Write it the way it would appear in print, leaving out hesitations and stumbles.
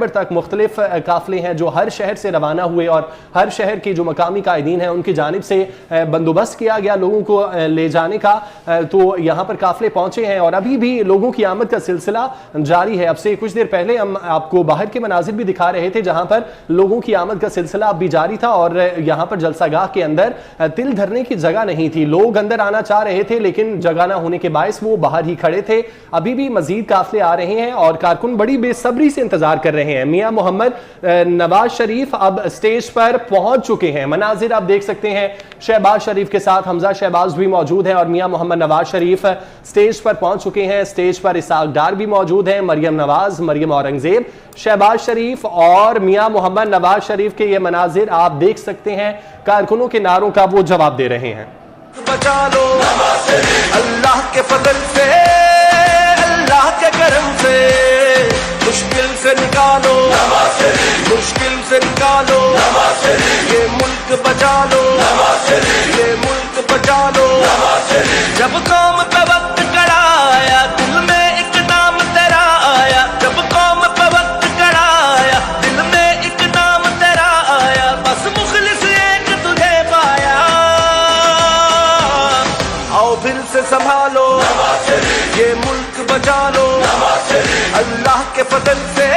खैबर तक मुख्तलिफ काफिले हैं जो हर शहर से रवाना हुए और हर शहर के जो मकामी कायदीन हैं उनकी जानिब से बंदोबस्त किया गया लोगों को ले जाने का। तो यहाँ पर काफिले पहुंचे हैं और अभी भी लोगों की आमद का सिलसिला जारी है। अब से कुछ देर पहले हम आपको बाहर के मनाजिर भी दिखा रहे थे जहां पर लोगों की आमद का सिलसिला अब भी जारी था और यहाँ पर जलसागाह के अंदर तिल धरने की जगह नहीं थी। लोग अंदर आना चाह रहे थे लेकिन जगह ना होने के बायस वो बाहर ही खड़े थे। अभी भी मजीद काफिले आ रहे हैं और कारकुन बड़ी बेसब्री से इंतजार कर रहे हैं। मियां मोहम्मद नवाज शरीफ अब स्टेज पर पहुंच चुके हैं। मनाजिर आप देख सकते हैं, शहबाज शरीफ के साथ हमजा शहबाज भी मौजूद है और मियां मोहम्मद नवाज शरीफ स्टेज पर पहुंच चुके हैं। स्टेज पर इसाक डार भी मौजूद है, मरियम नवाज, मरियम औरंगजेब, शहबाज शरीफ और मियां मोहम्मद नवाज शरीफ के ये मनाजिर आप देख सकते हैं। कारकुनों के नारों का वो जवाब दे रहे हैं। बचा लो अल्लाह के फजल से, अल्लाह के करम से, मुश्किल से निकालो, मुश्किल से निकालो, ये मुल्क बचा लो, ये मुल्क बचा लो। जब कौम पे वक्त कड़ा आया, दिल में एक नाम तेरा आया। जब कौम पे वक्त कड़ा आया, दिल में एक नाम तेरा आया। बस मुखलिस एक तुझे पाया, आओ फिर से संभालो, ये मुल्क बचा लो, अल्लाह के फजल से।